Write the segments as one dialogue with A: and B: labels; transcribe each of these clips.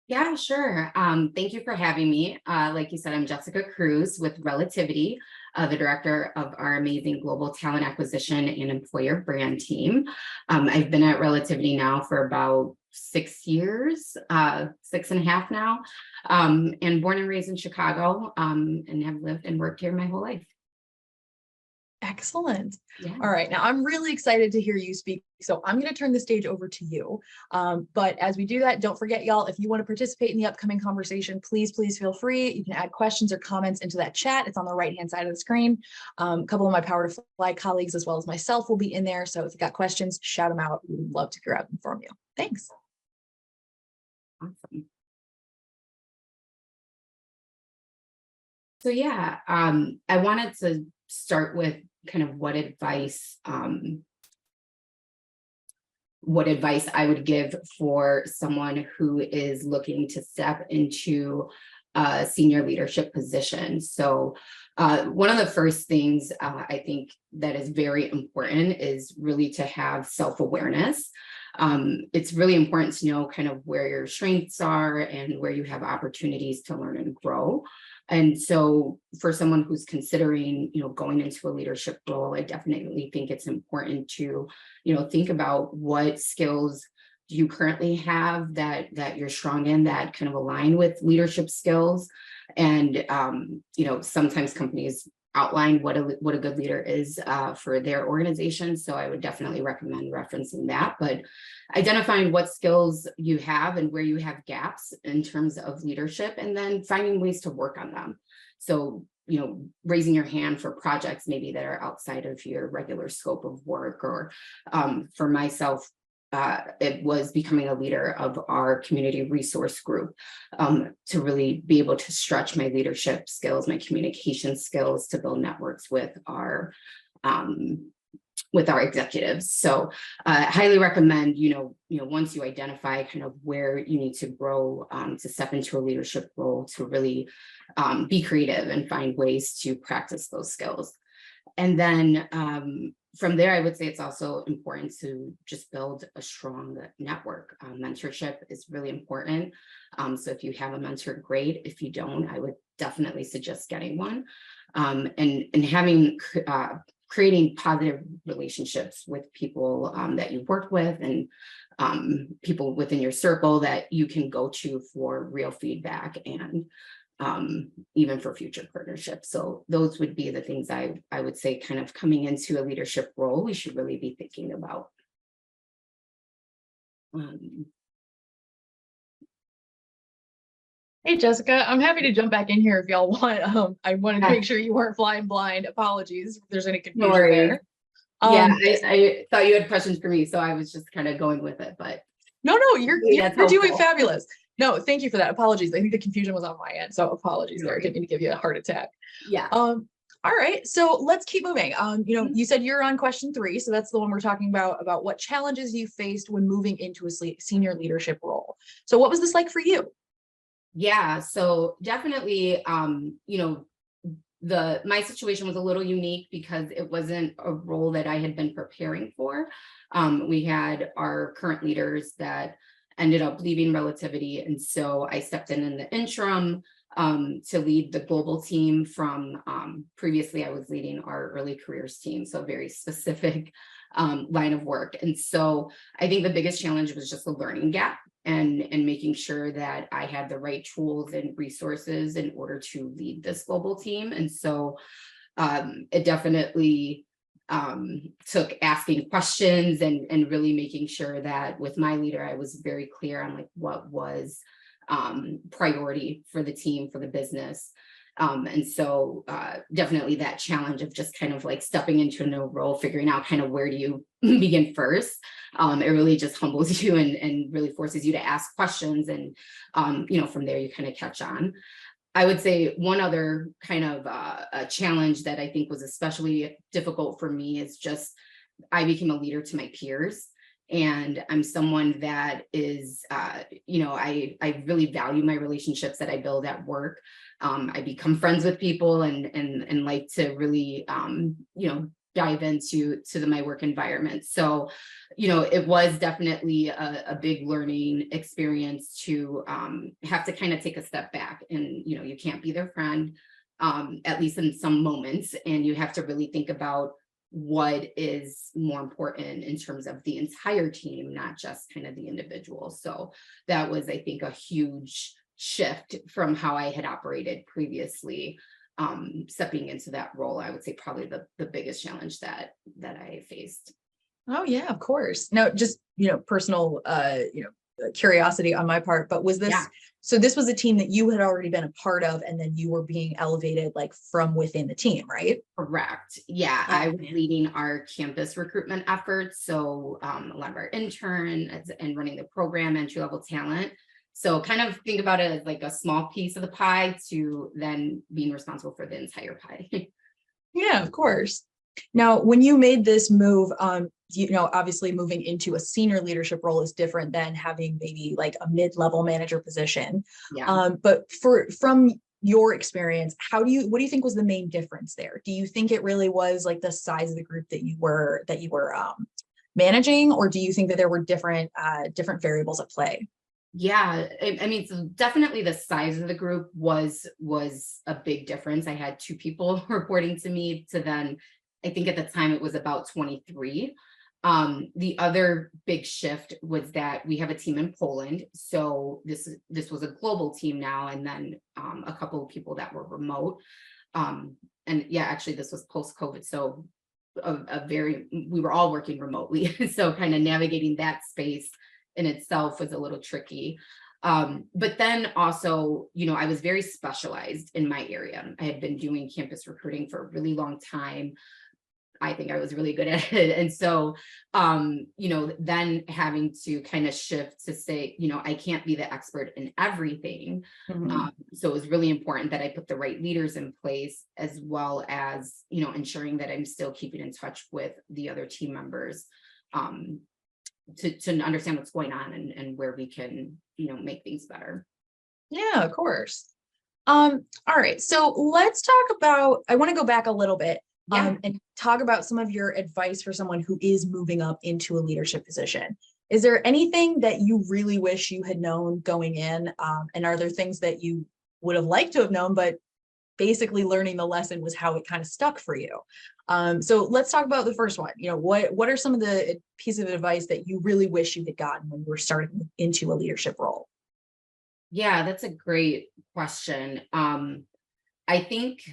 A: Yeah, sure. Thank you for having me. Like you said, I'm Jessica Cruz with Relativity, the director of our amazing global talent acquisition and employer brand team. I've been at Relativity now for about 6 years, 6.5 now, and born and raised in Chicago, and have lived and worked here my whole life.
B: Excellent.
A: Yeah.
B: All right. Now I'm really excited to hear you speak. So I'm going to turn the stage over to you. But as we do that, don't forget, y'all, if you want to participate in the upcoming conversation, please feel free. You can add questions or comments into that chat. It's on the right-hand side of the screen. A couple of my Power to Fly colleagues, as well as myself, will be in there. So if you got questions, shout them out. We'd love to grab them from you. Thanks.
A: Awesome. So yeah, I wanted to start with kind of what advice I would give for someone who is looking to step into a senior leadership position. So one of the first things I think that is very important is really to have self-awareness. It's really important to know kind of where your strengths are and where you have opportunities to learn and grow. And so for someone who's considering, going into a leadership role, I definitely think it's important to, think about what skills do you currently have that you're strong in that kind of align with leadership skills. And, sometimes companies outline what a good leader is for their organization. So I would definitely recommend referencing that, but identifying what skills you have and where you have gaps in terms of leadership, and then finding ways to work on them. So, raising your hand for projects maybe that are outside of your regular scope of work, or for myself, it was becoming a leader of our community resource group, to really be able to stretch my leadership skills, my communication skills, to build networks with our executives. So highly recommend, once you identify kind of where you need to grow, to step into a leadership role, to really be creative and find ways to practice those skills. And then from there, I would say it's also important to just build a strong network. Mentorship is really important. So if you have a mentor, great. If you don't, I would definitely suggest getting one, and having creating positive relationships with people that you work with, and people within your circle that you can go to for real feedback, and even for future partnerships. So those would be the things I would say kind of coming into a leadership role, we should really be thinking about.
B: Hey, Jessica, I'm happy to jump back in here if y'all want. I wanted to
A: Yeah,
B: make sure you weren't flying blind. Apologies if there's any
A: no
B: confusion
A: worries.
B: there.
A: Yeah,
B: Um,
A: I thought you had questions for me, so I was just kind of going with it, but
B: no, you're
A: that's
B: doing
A: helpful.
B: fabulous. No, thank you for that. Apologies. I think the confusion was on my end, so apologies
A: No
B: there. I
A: worries.
B: didn't mean to give you a heart attack.
A: Yeah.
B: All right, so let's keep moving. You said you're on question 3, so that's the one we're talking about what challenges you faced when moving into a senior leadership role. So what was this like for you?
A: Yeah, so definitely, my situation was a little unique because it wasn't a role that I had been preparing for. We had our current leaders that ended up leaving Relativity, and so I stepped in the interim to lead the global team from previously I was leading our early careers team, so a very specific line of work. And so I think the biggest challenge was just the learning gap, and making sure that I had the right tools and resources in order to lead this global team. And so it definitely took asking questions, and really making sure that with my leader, I was very clear on like what was priority for the team, for the business. And so definitely that challenge of just kind of like stepping into a new role, figuring out kind of where do you begin first. It really just humbles you, and really forces you to ask questions. And, from there you kind of catch on. I would say one other kind of a challenge that I think was especially difficult for me is just I became a leader to my peers. And I'm someone that is, I really value my relationships that I build at work. I become friends with people, and like to really, dive into my work environment. So, it was definitely a big learning experience to have to kind of take a step back, and you can't be their friend, at least in some moments, and you have to really think about what is more important in terms of the entire team, not just kind of the individual. So that was, I think, a huge shift from how I had operated previously. Stepping into that role, I would say probably the biggest challenge that I faced.
B: Oh yeah, of course. No, just, personal, curiosity on my part, but was
A: Yeah,
B: this, so this was a team that you had already been a part of, and then you were being elevated like from within the team, right?
A: correct. Yeah,
B: Oh
A: I was
B: man.
A: leading our campus recruitment efforts. So a lot of our interns and running the program, entry level talent. So kind of think about it as like a small piece of the pie to then being responsible for the entire pie.
B: Yeah, of course. Now, when you made this move, obviously moving into a senior leadership role is different than having maybe like a mid-level manager position.
A: Yeah.
B: But from your experience, what do you think was the main difference there? Do you think it really was like the size of the group that you were managing, or do you think that there were different variables at play?
A: Yeah, I mean, so definitely the size of the group was a big difference. I had two people reporting to me, to then I think at the time it was about 23. The other big shift was that we have a team in Poland. So this was a global team now, and then a couple of people that were remote. And yeah, actually this was post-COVID. So we were all working remotely. So kind of navigating that space in itself was a little tricky. But then also, I was very specialized in my area. I had been doing campus recruiting for a really long time. I think I was really good at it. And so, then having to kind of shift to say, I can't be the expert in everything.
B: Mhm.
A: So it was really important that I put the right leaders in place, as well as, ensuring that I'm still keeping in touch with the other team members, um, to understand what's going on, and where we can, make things better.
B: Yeah, of course. All right. So let's talk about, I want to go back a little bit,
A: Yeah.
B: and talk about some of your advice for someone who is moving up into a leadership position. Is there anything that you really wish you had known going in? And are there things that you would have liked to have known, but basically learning the lesson was how it kind of stuck for you? So let's talk about the first one. What are some of the pieces of advice that you really wish you had gotten when you were starting into a leadership role?
A: Yeah, that's a great question. I think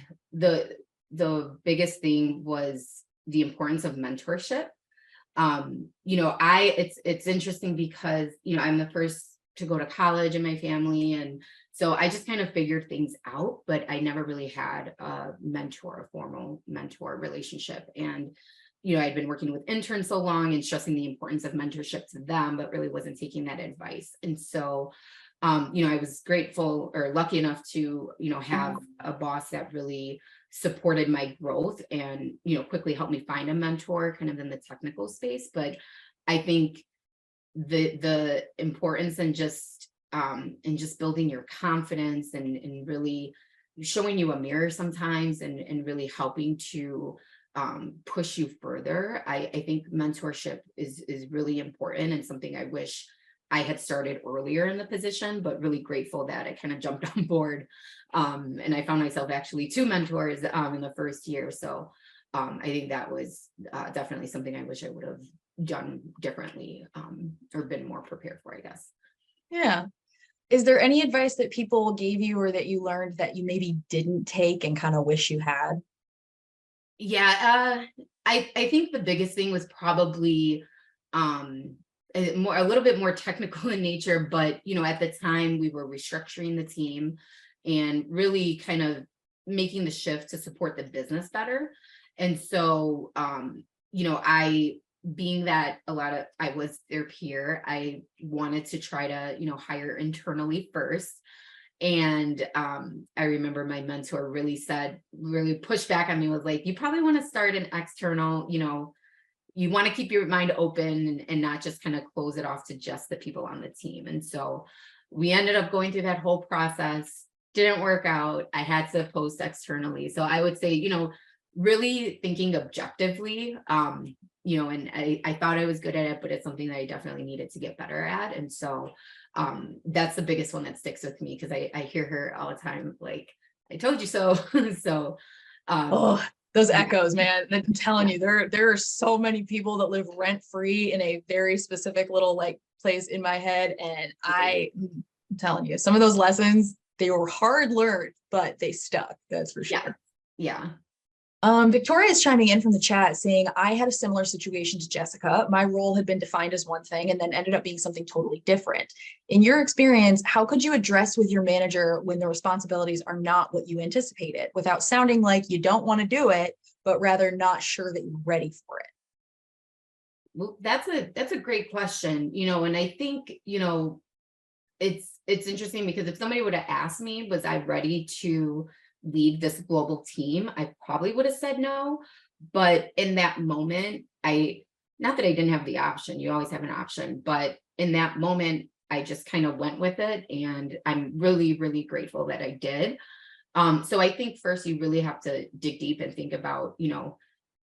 A: the biggest thing was the importance of mentorship. It's interesting because, I'm the first to go to college in my family. And so I just kind of figured things out, but I never really had a formal mentor relationship. And, I'd been working with interns so long and stressing the importance of mentorship to them, but really wasn't taking that advice. And so, I was grateful or lucky enough to, have a boss that really supported my growth and, quickly helped me find a mentor kind of in the technical space. But I think the importance in just building your confidence, and really showing you a mirror sometimes, and really helping to push you further. I think mentorship is really important, and something I wish I had started earlier in the position, but really grateful that I kind of jumped on board. And I found myself actually two mentors in the first year. So I think that was definitely something I wish I would have done differently, or been more prepared for, I guess.
B: Yeah. Is there any advice that people gave you or that you learned that you maybe didn't take and kind of wish you had?
A: Yeah, I think the biggest thing was probably a little bit more technical in nature, but at the time we were restructuring the team and really kind of making the shift to support the business better. And so, I being that I was their peer, I wanted to try to, hire internally first. And I remember my mentor really pushed back on me, was like, you probably want to start an external, you want to keep your mind open, and not just kind of close it off to just the people on the team. And so we ended up going through that whole process. Didn't work out. I had to post externally. So I would say, really thinking objectively, and I thought I was good at it, but it's something that I definitely needed to get better at. And so that's the biggest one that sticks with me, because I hear her all the time, like, I told you so. So
B: Oh, those
A: yeah,
B: echoes, man. I'm telling
A: yeah,
B: you, there are so many people that live rent free in a very specific little like place in my head. And I'm telling you, some of those lessons, they were hard learned, but they stuck. That's for
A: yeah,
B: sure.
A: yeah.
B: Victoria is chiming in from the chat saying, I had a similar situation to Jessica. My role had been defined as one thing and then ended up being something totally different. In your experience, how could you address with your manager when the responsibilities are not what you anticipated without sounding like you don't want to do it, but rather not sure that you're ready for it?
A: Well, that's a great question, and I think, it's interesting, because if somebody would have asked me, was I ready to lead this global team, I probably would have said no. But in that moment, not that I didn't have the option, you always have an option, but in that moment, I just kind of went with it. And I'm really, really grateful that I did. So I think first you really have to dig deep and think about,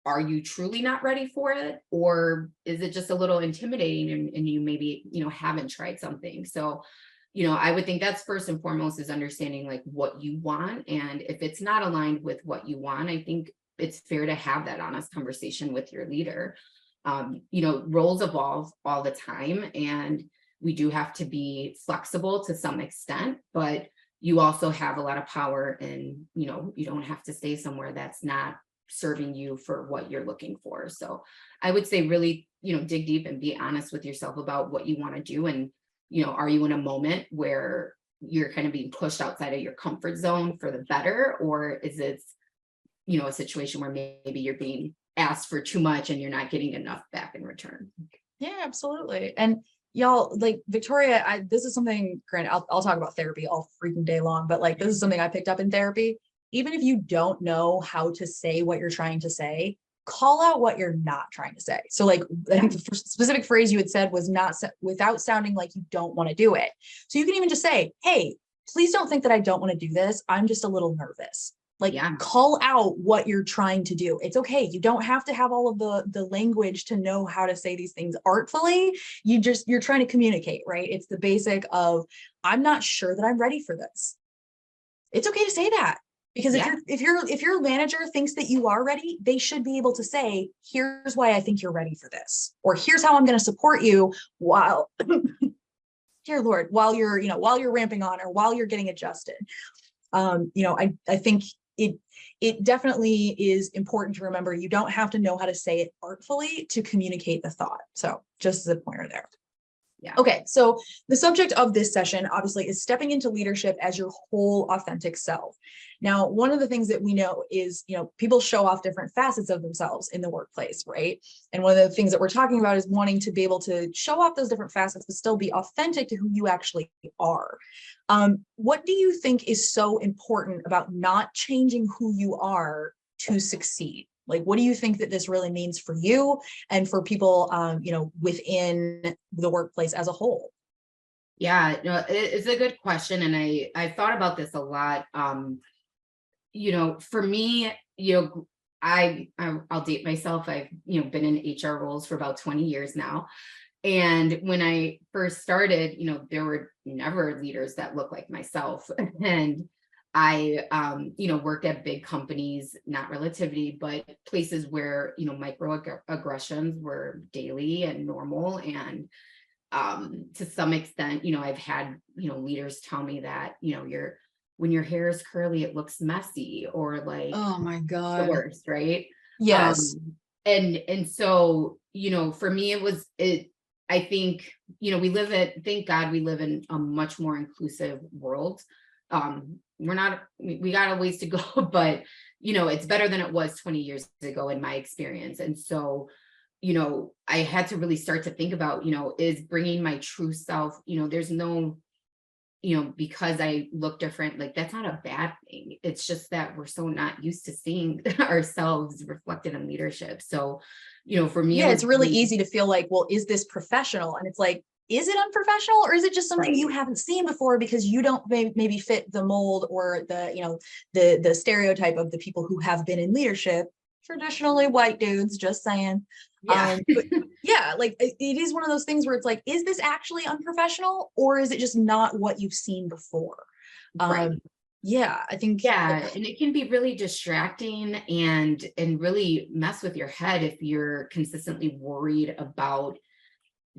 A: are you truly not ready for it? Or is it just a little intimidating, and you maybe, haven't tried something? So, I would think that's first and foremost, is understanding like what you want. And if it's not aligned with what you want, I think it's fair to have that honest conversation with your leader. Roles evolve all the time, and we do have to be flexible to some extent, but you also have a lot of power, and you don't have to stay somewhere that's not serving you for what you're looking for. So I would say really, dig deep and be honest with yourself about what you want to do. And are you in a moment where you're kind of being pushed outside of your comfort zone for the better, or is it a situation where maybe you're being asked for too much and you're not getting enough back in return?
B: Yeah, absolutely. And y'all, like Victoria, this is something, granted, I'll talk about therapy all freaking day long, but like this is something I picked up in therapy. Even if you don't know how to say what you're trying to say, call out what you're not trying to say. So like, I think the specific phrase you had said was not without sounding like you don't want to do it. So you can even just say, hey, please don't think that I don't want to do this. I'm just a little nervous. Like,
A: Yeah,
B: call out what you're trying to do. It's okay. You don't have to have all of the language to know how to say these things artfully. You're trying to communicate, right? It's the basic of, I'm not sure that I'm ready for this. It's okay to say that. Because
A: yeah,
B: if your manager thinks that you are ready, they should be able to say, here's why I think you're ready for this, or here's how I'm going to support you while dear Lord, while you're ramping on, or while you're getting adjusted. I think it definitely is important to remember you don't have to know how to say it artfully to communicate the thought. So just as a pointer there.
A: yeah.
B: Okay, so the subject of this session obviously is stepping into leadership as your whole authentic self. Now, one of the things that we know is, people show off different facets of themselves in the workplace, right? And one of the things that we're talking about is wanting to be able to show off those different facets, but still be authentic to who you actually are. What do you think is so important about not changing who you are to succeed? Like, what do you think that this really means for you and for people, within the workplace as a whole?
A: Yeah, no, it's a good question. And I thought about this a lot. For me, I'll date myself. I've, been in HR roles for about 20 years now. And when I first started, there were never leaders that looked like myself. And I, worked at big companies, not Relativity, but places where, microaggressions were daily and normal. And to some extent, I've had, leaders tell me that, when your hair is curly, it looks messy, or like
B: Oh my
A: the
B: God.
A: worst, right?
B: Yes.
A: And so, for me, I think, thank God we live in a much more inclusive world. We got a ways to go, but, it's better than it was 20 years ago in my experience. And so, I had to really start to think about, is bringing my true self, there's no, because I look different, like that's not a bad thing. It's just that we're so not used to seeing ourselves reflected in leadership. So, for me, it
B: Yeah,
A: was
B: it's really
A: really
B: easy to feel like, well, is this professional? And it's like, is it unprofessional, or is it just something you
A: right.
B: haven't seen before because you don't maybe fit the mold or the stereotype of the people who have been in leadership traditionally white dudes, just saying.
A: Yeah.
B: But yeah, like it is one of those things where it's like, is this actually unprofessional or is it just not what you've seen before?
A: Right.
B: Yeah, I think
A: Yeah, and it can be really distracting and really mess with your head if you're consistently worried about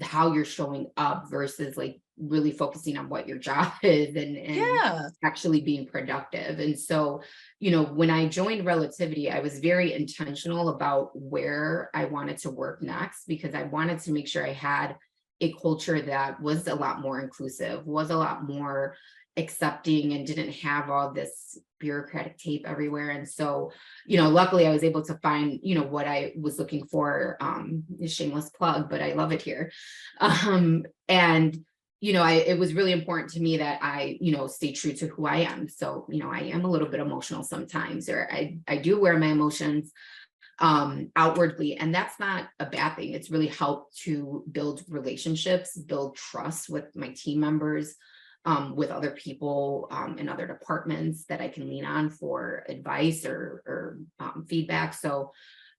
A: how you're showing up versus like really focusing on what your job is and
B: yeah,
A: actually being productive. And so, you know, when I joined Relativity, I was very intentional about where I wanted to work next because I wanted to make sure I had a culture that was a lot more inclusive, was a lot more accepting, and didn't have all this bureaucratic tape everywhere. And so, you know, luckily I was able to find, you know, what I was looking for. A shameless plug, but I love it here. And you know, it was really important to me that I, you know, stay true to who I am. So, you know, I am a little bit emotional sometimes, or I do wear my emotions outwardly, and that's not a bad thing. It's really helped to build relationships, build trust with my team members, with other people in other departments that I can lean on for advice or feedback. So,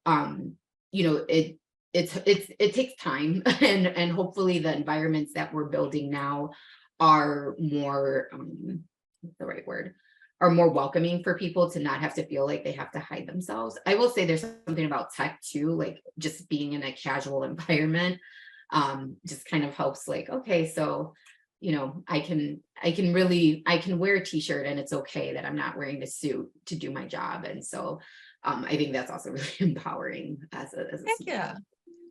A: um, you know, it takes time, and hopefully the environments that we're building now are more what's the right word, are more welcoming for people to not have to feel like they have to hide themselves. I will say there's something about tech too, like just being in a casual environment just kind of helps, like, okay, so you know, I can wear a t-shirt and it's okay that I'm not wearing a suit to do my job. And so I think that's also really empowering as a
B: heck yeah.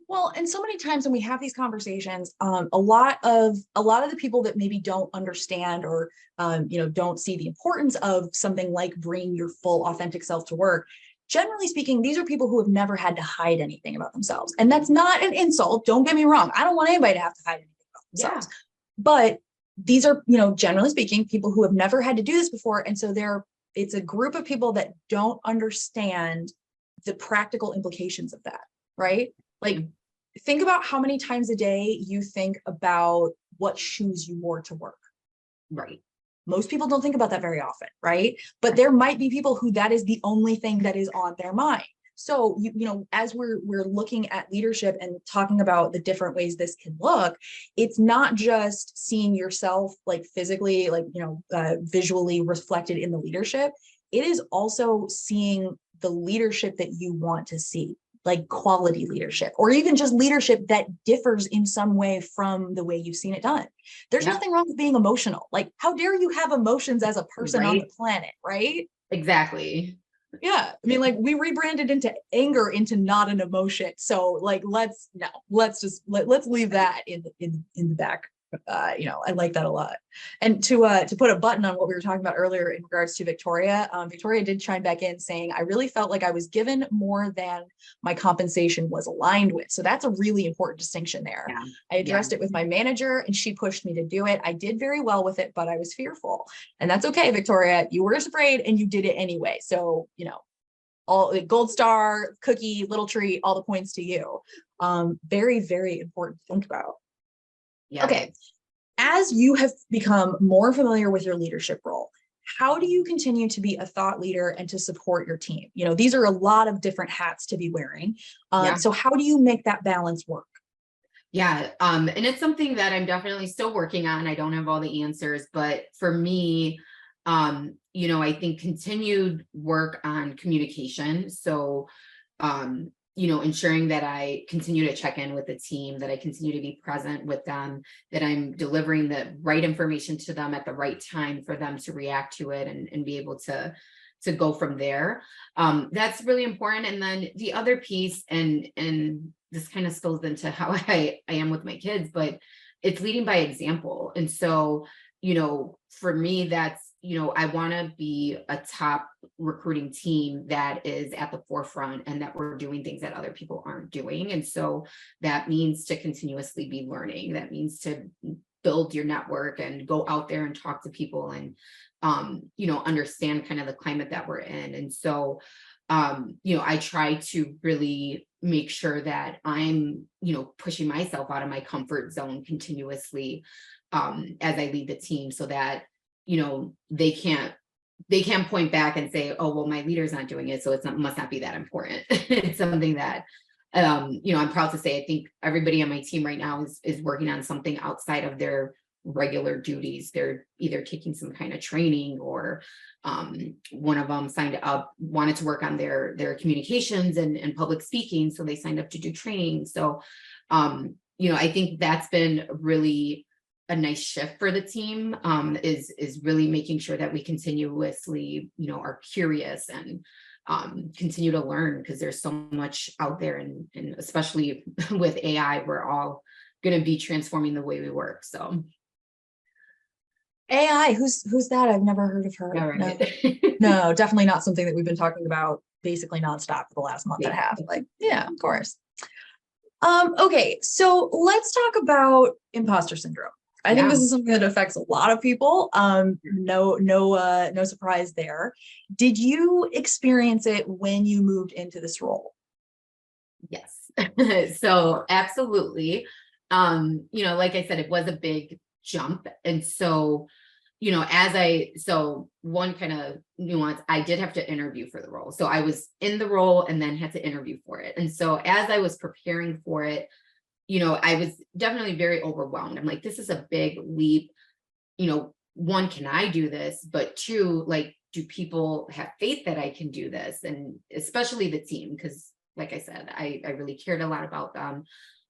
B: Well, and so many times when we have these conversations, a lot of the people that maybe don't understand or don't see the importance of something like bringing your full authentic self to work. Generally speaking, these are people who have never had to hide anything about themselves, and that's not an insult. Don't get me wrong. I don't want anybody to have to hide anything about
A: Yeah,
B: themselves, but these are, generally speaking, people who have never had to do this before, and so it's a group of people that don't understand the practical implications of that, right? Like, think about how many times a day you think about what shoes you wore to work.
A: right.
B: Most people don't think about that very often, right? But there might be people who that is the only thing that is on their mind. So, as we're looking at leadership and talking about the different ways this can look, it's not just seeing yourself like physically, like, visually reflected in the leadership. It is also seeing the leadership that you want to see, like quality leadership, or even just leadership that differs in some way from the way you've seen it done. There's
A: Yep.
B: nothing wrong with being emotional. Like, how dare you have emotions as a person on the
A: Right.
B: planet, right?
A: Exactly.
B: Yeah. I mean, like, we rebranded into anger into not an emotion. So like, let's leave that in the back. I like that a lot. And to put a button on what we were talking about earlier in regards to Victoria, Victoria did chime back in saying, I really felt like I was given more than my compensation was aligned with. So that's a really important distinction there.
A: Yeah.
B: I
A: Yeah.
B: addressed it with my manager and she pushed me to do it. I did very well with it, but I was fearful. And that's okay, Victoria. You were afraid and you did it anyway. So, all the gold star, cookie, little treat, all the points to you. Very, very important to think about.
A: Yeah.
B: Okay. As you have become more familiar with your leadership role, how do you continue to be a thought leader and to support your team? These are a lot of different hats to be wearing.
A: Yeah.
B: So how do you make that balance work?
A: Yeah. And it's something that I'm definitely still working on. I don't have all the answers, but for me, I think continued work on communication. So, ensuring that I continue to check in with the team, that I continue to be present with them, that I'm delivering the right information to them at the right time for them to react to it and be able to go from there. That's really important. And then the other piece, and this kind of spills into how I am with my kids, but it's leading by example. And so, for me, that's, I want to be a top recruiting team that is at the forefront and that we're doing things that other people aren't doing. And so that means to continuously be learning. That means to build your network and go out there and talk to people and, understand kind of the climate that we're in. And so, I try to really make sure that I'm, pushing myself out of my comfort zone continuously as I lead the team so that, they can't they can't point back and say, oh, well, my leader's not doing it, so it's not, must not be that important. It's something that, I'm proud to say, I think everybody on my team right now is working on something outside of their regular duties. They're either taking some kind of training, or one of them signed up, wanted to work on their communications and public speaking, so they signed up to do training. So I think that's been really a nice shift for the team, is really making sure that we continuously, are curious and continue to learn, because there's so much out there, and especially with AI, we're all going to be transforming the way we work. So
B: AI, who's that? I've never heard of her.
A: yeah,
B: No,
A: right.
B: no, definitely not something that we've been talking about basically nonstop for the last month and a half. Like, yeah, of course. Okay, so let's talk about imposter syndrome. I think
A: Yeah.
B: this is something that affects a lot of people. No surprise there. Did you experience it when you moved into this role?
A: Yes. So absolutely. Like I said, it was a big jump. And so, so one kind of nuance, I did have to interview for the role. So I was in the role and then had to interview for it. And so as I was preparing for it, I was definitely very overwhelmed. I'm like, this is a big leap. One, can I do this? But two, like, do people have faith that I can do this? And especially the team, because like I said, I really cared a lot about them.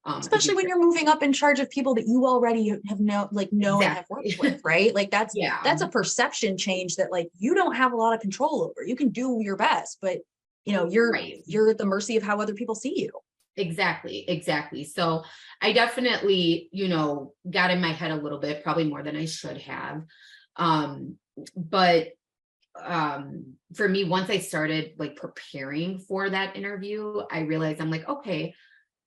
B: Especially when you're moving up in charge of people that you already have know and have worked with, right? Like that's a perception change that like you don't have a lot of control over. You can do your best, but you're at the mercy of how other people see you.
A: Exactly. So I definitely, got in my head a little bit, probably more than I should have. But for me, once I started like preparing for that interview, I realized I'm like, okay,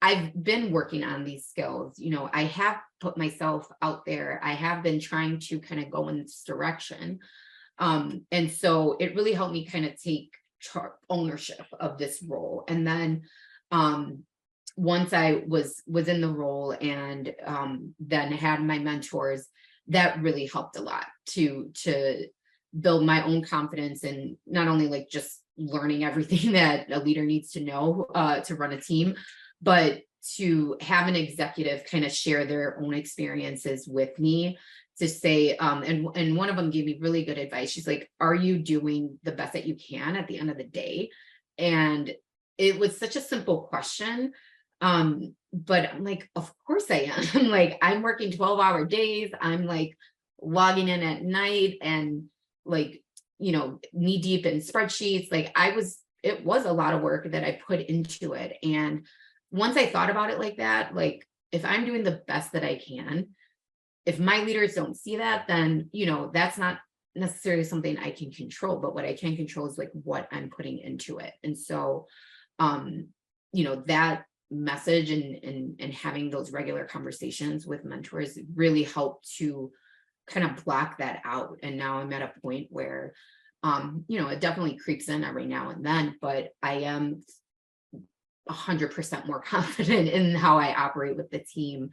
A: I've been working on these skills. I have put myself out there. I have been trying to kind of go in this direction. And so it really helped me kind of take ownership of this role. And then once I was in the role, and then had my mentors, that really helped a lot to build my own confidence, and not only like just learning everything that a leader needs to know to run a team, but to have an executive kind of share their own experiences with me, to say, and one of them gave me really good advice. She's like, are you doing the best that you can at the end of the day? And it was such a simple question. But I'm like, of course I am. I'm like, I'm working 12-hour days. I'm like logging in at night, and like, knee deep in spreadsheets. Like it was a lot of work that I put into it. And once I thought about it like that, like if I'm doing the best that I can, if my leaders don't see that, then, that's not necessarily something I can control, but what I can control is like what I'm putting into it. And so, that message and having those regular conversations with mentors really helped to kind of block that out. And now I'm at a point where, it definitely creeps in every now and then, but I am 100% more confident in how I operate with the team.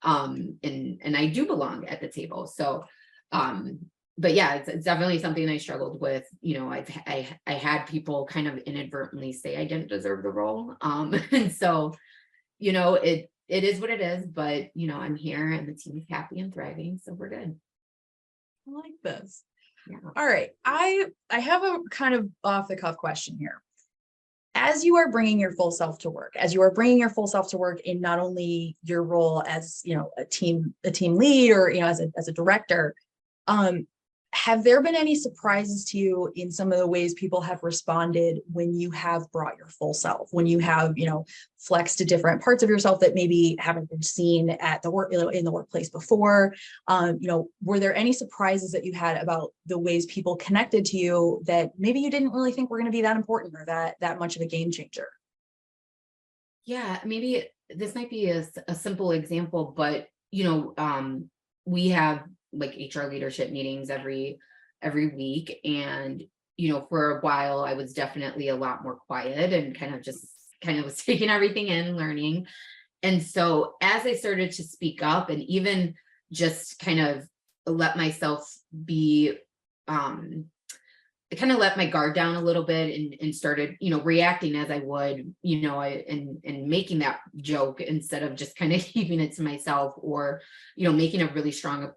A: And I do belong at the table. So, but yeah, it's definitely something I struggled with. I had people kind of inadvertently say I didn't deserve the role. And so, it is what it is, but I'm here and the team is happy and thriving. So we're good.
B: I like this.
A: Yeah.
B: All right. I have a kind of off the cuff question here. As you are bringing your full self to work, in not only your role as, a team lead, or, as a director, have there been any surprises to you in some of the ways people have responded when you have brought your full self, when you have, flexed to different parts of yourself that maybe haven't been seen at the work, in the workplace before? Were there any surprises that you had about the ways people connected to you that maybe you didn't really think were going to be that important, or that much of a game changer?
A: Yeah, maybe this might be a simple example, but we have like HR leadership meetings every week, and for a while I was definitely a lot more quiet and kind of was taking everything in, learning. And so as I started to speak up and even just kind of let myself be kind of let my guard down a little bit and started, reacting as I would, and making that joke instead of just kind of keeping it to myself, or, making a really strong,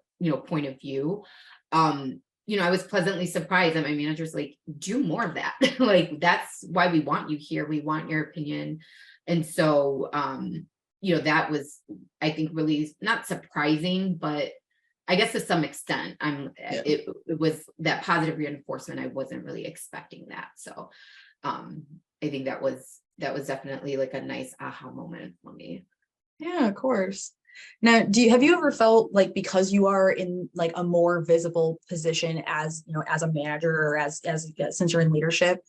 A: point of view. I was pleasantly surprised that my manager's like, do more of that. Like, that's why we want you here. We want your opinion. And so, that was, I think, really not surprising, but I guess to some extent, it was that positive reinforcement. I wasn't really expecting that. So I think that was definitely like a nice aha moment for me.
B: Yeah, of course. Now, have you ever felt like, because you are in like a more visible position as, as a manager, or as since you're in leadership,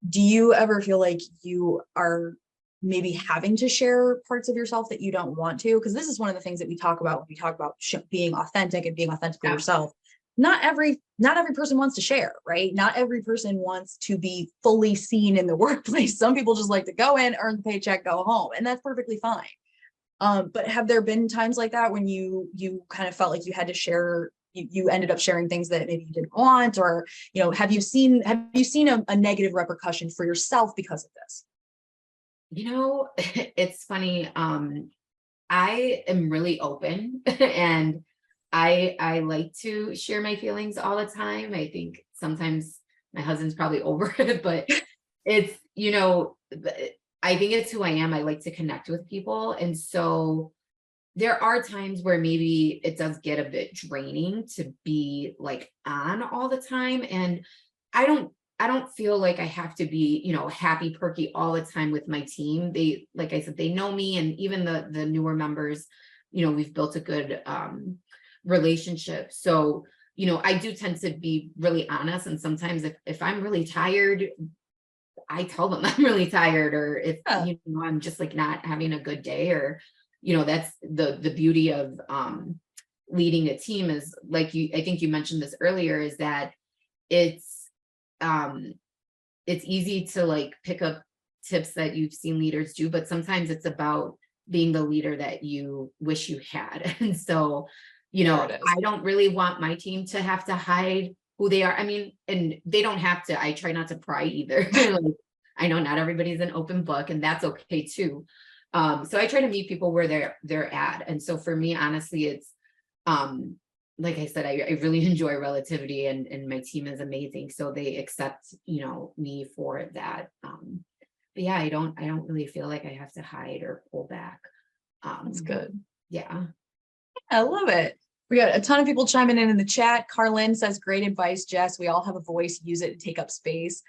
B: do you ever feel like you are maybe having to share parts of yourself that you don't want to? Because this is one of the things that we talk about when we talk about being authentic and being authentically yourself. Not every person wants to share, right? Not every person wants to be fully seen in the workplace. Some people just like to go in, earn the paycheck, go home, and that's perfectly fine. But have there been times like that when you kind of felt like you had to share, you ended up sharing things that maybe you didn't want, or, have you seen a negative repercussion for yourself because of this?
A: It's funny. I am really open and I like to share my feelings all the time. I think sometimes my husband's probably over it, but it's, I think it's who I am. I like to connect with people. And so there are times where maybe it does get a bit draining to be like on all the time. And I don't feel like I have to be, happy, perky all the time with my team. They, like I said, they know me, and even the newer members, we've built a good relationship. So, I do tend to be really honest. And sometimes if I'm really tired, I tell them I'm really tired, or if, I'm just like not having a good day, or, that's the beauty of leading a team, is like I think you mentioned this earlier, is that it's easy to like pick up tips that you've seen leaders do, but sometimes it's about being the leader that you wish you had. And so, I don't really want my team to have to hide who they are. I mean, and they don't have to. I try not to pry either. Like, I know not everybody's an open book, and that's okay too. So I try to meet people where they're at. And so for me, honestly, it's like I said, I really enjoy Relativity, and my team is amazing. So they accept, me for that. But yeah, I don't really feel like I have to hide or pull back.
B: That's good.
A: Yeah.
B: I love it. We got a ton of people chiming in the chat. Carlin says, great advice, Jess. We all have a voice, use it to take up space.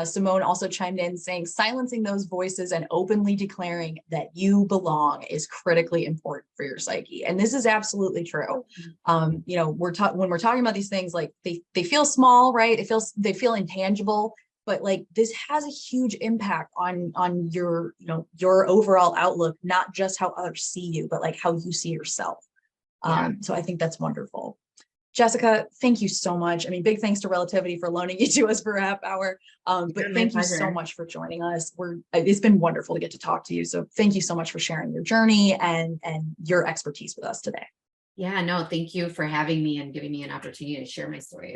B: Simone also chimed in saying, silencing those voices and openly declaring that you belong is critically important for your psyche. And this is absolutely true. When we're talking about these things, like they feel small, right? They feel intangible, but like this has a huge impact on your, your overall outlook, not just how others see you, but like how you see yourself. So I think that's wonderful. Jessica, thank you so much. I mean, big thanks to Relativity for loaning you to us for a half hour. But thank you so much for joining us. It's been wonderful to get to talk to you. So thank you so much for sharing your journey and your expertise with us today.
A: Yeah, no, thank you for having me and giving me an opportunity to share my story.